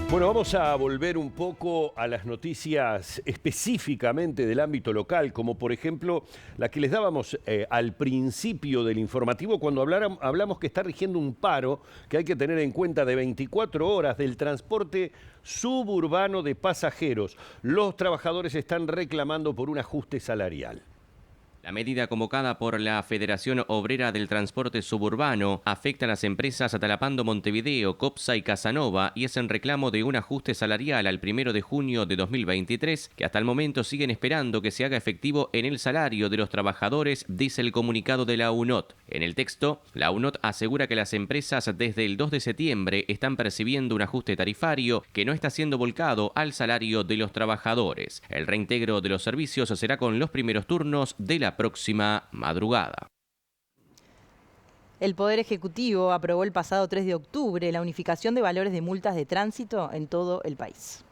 Bueno, vamos a volver un poco a las noticias específicamente del ámbito local, como por ejemplo la que les dábamos al principio del informativo cuando hablamos que está rigiendo un paro que hay que tener en cuenta de 24 horas del transporte suburbano de pasajeros. Los trabajadores están reclamando por un ajuste salarial. La medida convocada por la Federación Obrera del Transporte Suburbano afecta a las empresas Atalapando Montevideo, Copsa y Casanova y es en reclamo de un ajuste salarial al 1 de junio de 2023 que hasta el momento siguen esperando que se haga efectivo en el salario de los trabajadores, dice el comunicado de la UNOT. En el texto, la UNOT asegura que las empresas desde el 2 de septiembre están percibiendo un ajuste tarifario que no está siendo volcado al salario de los trabajadores. El reintegro de los servicios será con los primeros turnos de la próxima madrugada. El Poder Ejecutivo aprobó el pasado 3 de octubre la unificación de valores de multas de tránsito en todo el país.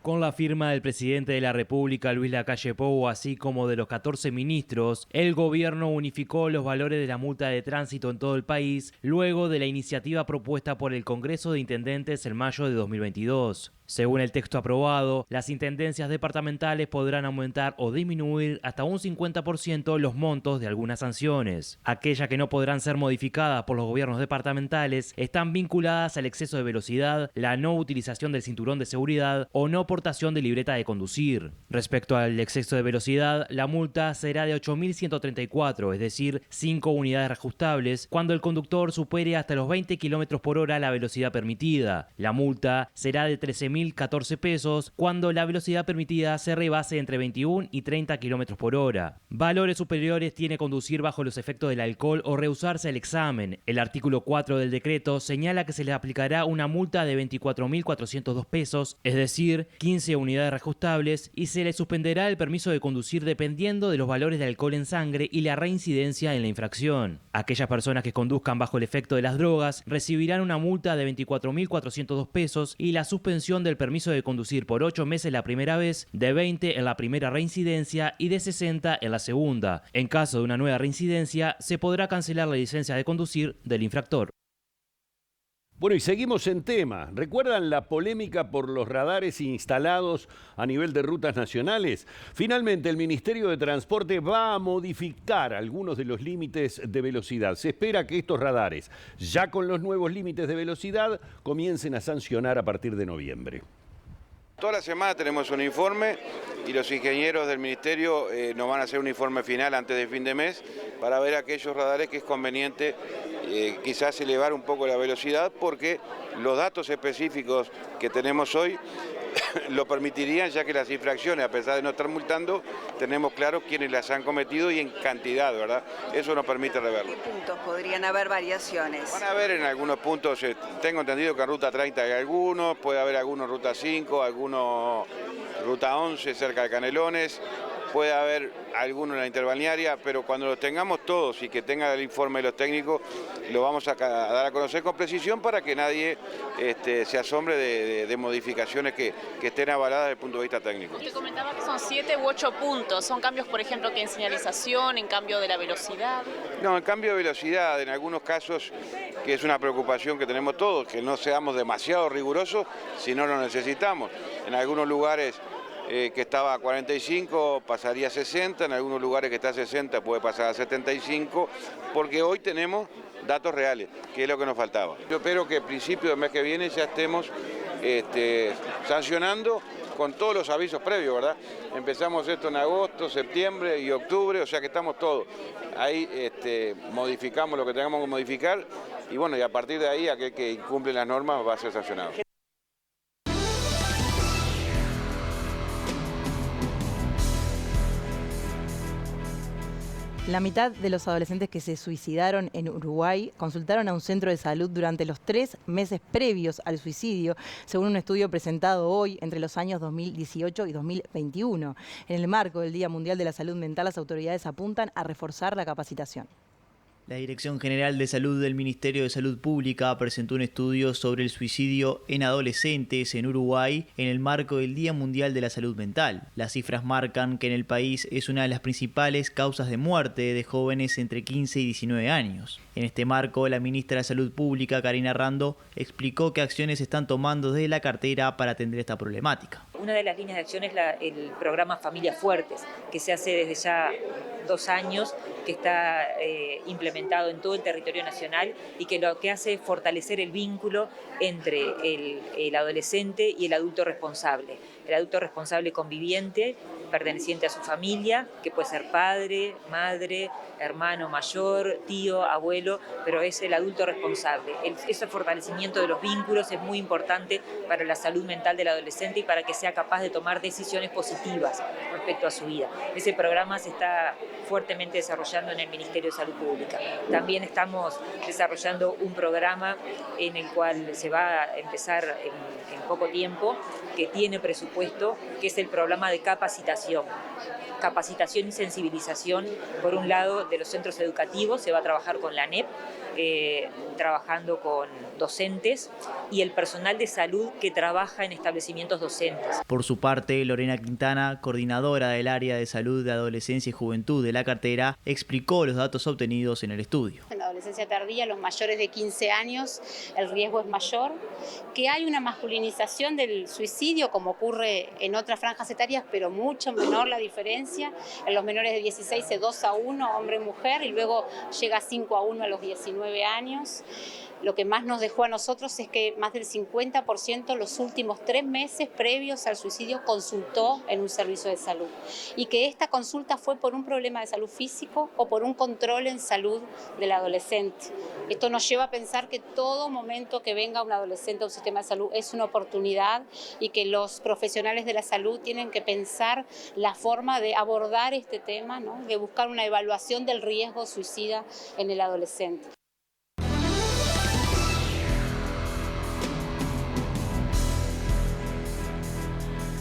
Con la firma del presidente de la República, Luis Lacalle Pou, así como de los 14 ministros, el gobierno unificó los valores de la multa de tránsito en todo el país, luego de la iniciativa propuesta por el Congreso de Intendentes en mayo de 2022. Según el texto aprobado, las intendencias departamentales podrán aumentar o disminuir hasta un 50% los montos de algunas sanciones. Aquellas que no podrán ser modificadas por los gobiernos departamentales están vinculadas al exceso de velocidad, la no utilización del cinturón de seguridad o no portación de libreta de conducir. Respecto al exceso de velocidad, la multa será de 8.134, es decir, 5 unidades reajustables, cuando el conductor supere hasta los 20 km por hora la velocidad permitida. La multa será de 13.014 pesos cuando la velocidad permitida se rebase entre 21 y 30 km por hora. Valores superiores tiene conducir bajo los efectos del alcohol o rehusarse el examen. El artículo 4 del decreto señala que se le aplicará una multa de 24.402 pesos, es decir, 15 unidades reajustables, y se le suspenderá el permiso de conducir dependiendo de los valores de alcohol en sangre y la reincidencia en la infracción. Aquellas personas que conduzcan bajo el efecto de las drogas recibirán una multa de 24.402 pesos y la suspensión del permiso de conducir por 8 meses la primera vez, de 20 en la primera reincidencia y de 60 en la segunda. En caso de una nueva reincidencia, se podrá cancelar la licencia de conducir del infractor. Bueno, y seguimos en tema. ¿Recuerdan la polémica por los radares instalados a nivel de rutas nacionales? Finalmente, el Ministerio de Transporte va a modificar algunos de los límites de velocidad. Se espera que estos radares, ya con los nuevos límites de velocidad, comiencen a sancionar a partir de noviembre. Toda la semana tenemos un informe y los ingenieros del Ministerio nos van a hacer un informe final antes de fin de mes para ver aquellos radares que es conveniente quizás elevar un poco la velocidad porque los datos específicos que tenemos hoy lo permitirían, ya que las infracciones, a pesar de no estar multando, tenemos claro quiénes las han cometido y en cantidad, ¿verdad? Eso nos permite reverlo. ¿En qué puntos podrían haber variaciones? Van a haber en algunos puntos, tengo entendido que en Ruta 30 hay algunos, puede haber algunos en Ruta 5, algunos Ruta 11 cerca de Canelones, puede haber algunos en la interbalnearia, pero cuando los tengamos todos y que tenga el informe de los técnicos, lo vamos a dar a conocer con precisión para que nadie se asombre de modificaciones que estén avaladas desde el punto de vista técnico. Usted comentaba que son 7 u 8 puntos, ¿son cambios, por ejemplo, que en señalización, en cambio de la velocidad? No, en cambio de velocidad, en algunos casos, que es una preocupación que tenemos todos, que no seamos demasiado rigurosos si no lo necesitamos. En algunos lugares que estaba a 45 pasaría a 60, en algunos lugares que está a 60 puede pasar a 75, porque hoy tenemos datos reales, que es lo que nos faltaba. Yo espero que a principios del mes que viene ya estemos sancionando con todos los avisos previos, ¿verdad? Empezamos esto en agosto, septiembre y octubre, o sea que estamos todos. Ahí modificamos lo que tengamos que modificar y bueno, y a partir de ahí aquel que incumple las normas va a ser sancionado. La mitad de los adolescentes que se suicidaron en Uruguay consultaron a un centro de salud durante los 3 meses previos al suicidio, según un estudio presentado hoy entre los años 2018 y 2021. En el marco del Día Mundial de la Salud Mental, las autoridades apuntan a reforzar la capacitación. La Dirección General de Salud del Ministerio de Salud Pública presentó un estudio sobre el suicidio en adolescentes en Uruguay en el marco del Día Mundial de la Salud Mental. Las cifras marcan que en el país es una de las principales causas de muerte de jóvenes entre 15 y 19 años. En este marco, la ministra de Salud Pública, Karina Rando, explicó qué acciones se están tomando desde la cartera para atender esta problemática. Una de las líneas de acción es el programa Familias Fuertes, que se hace desde ya 2 años, que está implementado en todo el territorio nacional y que lo que hace es fortalecer el vínculo entre el adolescente y el adulto responsable. El adulto responsable conviviente, perteneciente a su familia, que puede ser padre, madre, hermano mayor, tío, abuelo, pero es el adulto responsable. Ese fortalecimiento de los vínculos es muy importante para la salud mental del adolescente y para que sea capaz de tomar decisiones positivas respecto a su vida. Ese programa se está fuertemente desarrollando en el Ministerio de Salud Pública. También estamos desarrollando un programa en el cual se va a empezar en poco tiempo, que tiene presupuesto, que es el programa de capacitación y sensibilización, por un lado, de los centros educativos. Se va a trabajar con la ANEP, trabajando con docentes y el personal de salud que trabaja en establecimientos docentes. Por su parte, Lorena Quintana, coordinadora del área de salud de adolescencia y juventud de la cartera, explicó los datos obtenidos en el estudio. En la adolescencia tardía, los mayores de 15 años, el riesgo es mayor, que hay una masculinización del suicidio, como ocurre en otras franjas etarias, pero mucho menor la diferencia. En los menores de 16 es 2-1, hombre y mujer, y luego llega a 5-1 a los 19 años. Lo que más nos dejó a nosotros es que más del 50% los últimos 3 meses previos al suicidio consultó en un servicio de salud, y que esta consulta fue por un problema de salud físico o por un control en salud del adolescente. Esto nos lleva a pensar que todo momento que venga un adolescente a un sistema de salud es una oportunidad, y que los profesionales de la salud tienen que pensar la forma de abordar este tema, ¿no? De buscar una evaluación del riesgo suicida en el adolescente.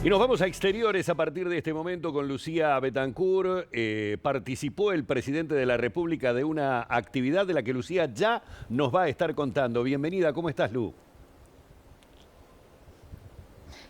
Y nos vamos a exteriores a partir de este momento con Lucía Bettencourt. Participó el presidente de la República de una actividad de la que Lucía ya nos va a estar contando. Bienvenida, ¿cómo estás, Lu?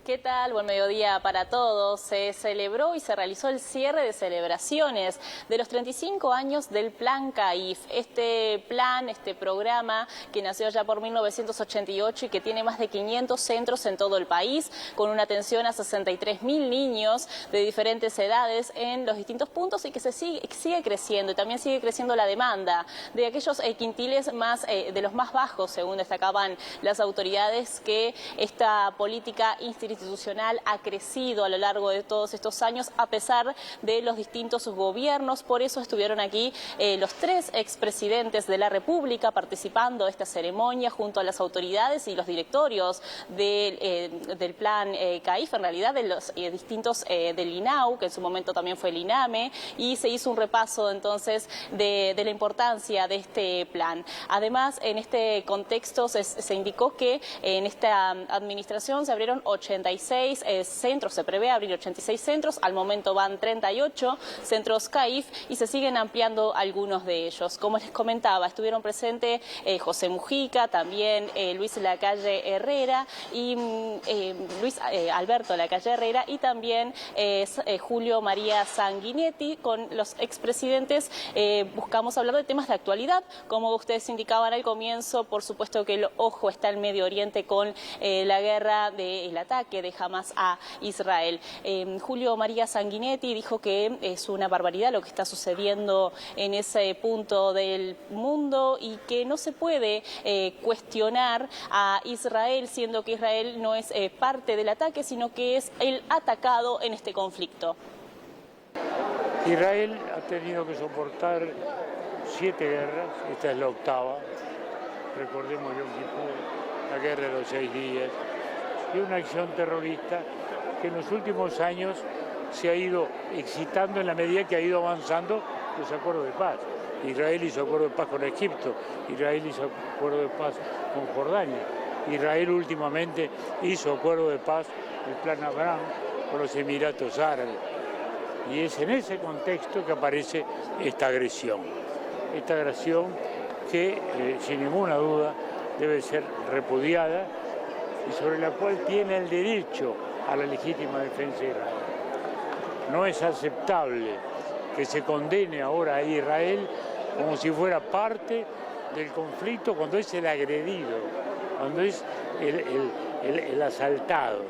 ¿Qué tal? Buen mediodía para todos. Se celebró y se realizó el cierre de celebraciones de los 35 años del Plan CAIF. Este plan, este programa que nació ya por 1988 y que tiene más de 500 centros en todo el país, con una atención a 63.000 niños de diferentes edades en los distintos puntos, y que sigue creciendo, y también sigue creciendo la demanda de aquellos quintiles más de los más bajos, según destacaban las autoridades, que esta política institucional ha crecido a lo largo de todos estos años, a pesar de los distintos gobiernos. Por eso estuvieron aquí los 3 expresidentes de la República participando de esta ceremonia junto a las autoridades y los directorios del plan CAIF, en realidad de los distintos del INAU, que en su momento también fue el INAME, y se hizo un repaso entonces de la importancia de este plan. Además, en este contexto se indicó que en esta administración se abrieron 86 centros, se prevé abrir 86 centros, al momento van 38 centros CAIF y se siguen ampliando algunos de ellos. Como les comentaba, estuvieron presentes José Mujica, también Luis Lacalle Herrera y Luis Alberto Lacalle Herrera, y también Julio María Sanguinetti. Con los expresidentes buscamos hablar de temas de actualidad, como ustedes indicaban al comienzo. Por supuesto que el ojo está en Medio Oriente con la guerra del ataque de Hamas a Israel. Julio María Sanguinetti dijo que es una barbaridad lo que está sucediendo en ese punto del mundo y que no se puede cuestionar a Israel, siendo que Israel no es parte del ataque, sino que es el atacado en este conflicto. Israel ha tenido que soportar 7 guerras, esta es la 8ª. Recordemos Yom Kippur, la guerra de los 6 días, y una acción terrorista que en los últimos años se ha ido excitando en la medida que ha ido avanzando los acuerdos de paz. Israel hizo acuerdo de paz con Egipto, Israel hizo acuerdo de paz con Jordania, Israel últimamente hizo acuerdo de paz, el Plan Abraham, con los Emiratos Árabes. Y es en ese contexto que aparece esta agresión. esta agresión que sin ninguna duda debe ser repudiada y sobre la cual tiene el derecho a la legítima defensa de Israel. No es aceptable que se condene ahora a Israel como si fuera parte del conflicto cuando es el agredido, cuando es el asaltado.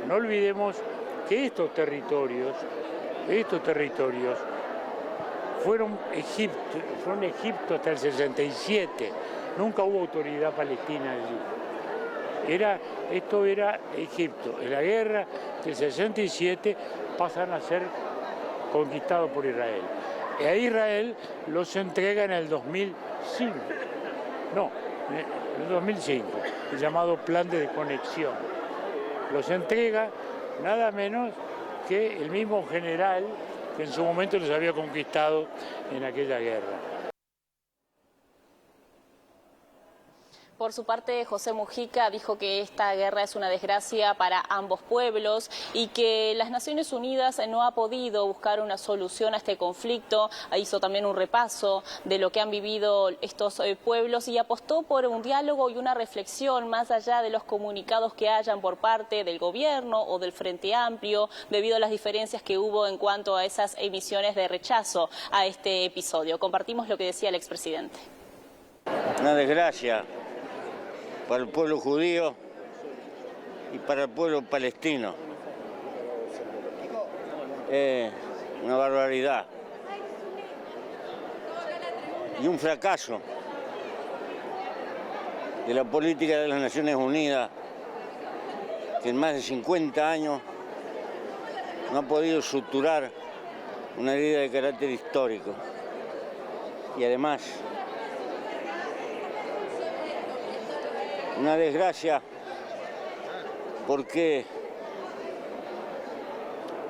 No olvidemos que estos territorios fueron Egipto hasta el 67, nunca hubo autoridad palestina allí. Esto era Egipto. En la guerra del 67 pasan a ser conquistados por Israel. Y a Israel los entrega en el 2005, en el 2005, el llamado Plan de Desconexión. Los entrega nada menos que el mismo general que en su momento los había conquistado en aquella guerra. Por su parte, José Mujica dijo que esta guerra es una desgracia para ambos pueblos y que las Naciones Unidas no ha podido buscar una solución a este conflicto. Hizo también un repaso de lo que han vivido estos pueblos y apostó por un diálogo y una reflexión más allá de los comunicados que hayan por parte del gobierno o del Frente Amplio, debido a las diferencias que hubo en cuanto a esas emisiones de rechazo a este episodio. Compartimos lo que decía el expresidente. Una desgracia para el pueblo judío y para el pueblo palestino. Una barbaridad. Y un fracaso de la política de las Naciones Unidas, que en más de 50 años no ha podido suturar una herida de carácter histórico. Y además, una desgracia porque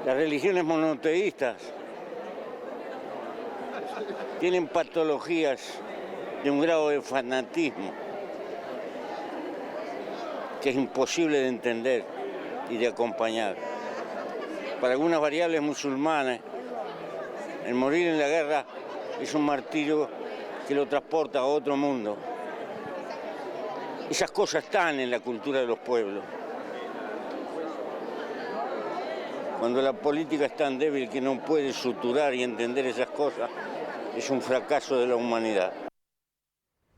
las religiones monoteístas tienen patologías de un grado de fanatismo que es imposible de entender y de acompañar. Para algunas variables musulmanas, el morir en la guerra es un martirio que lo transporta a otro mundo. Esas cosas están en la cultura de los pueblos. Cuando la política es tan débil que no puede suturar y entender esas cosas, es un fracaso de la humanidad.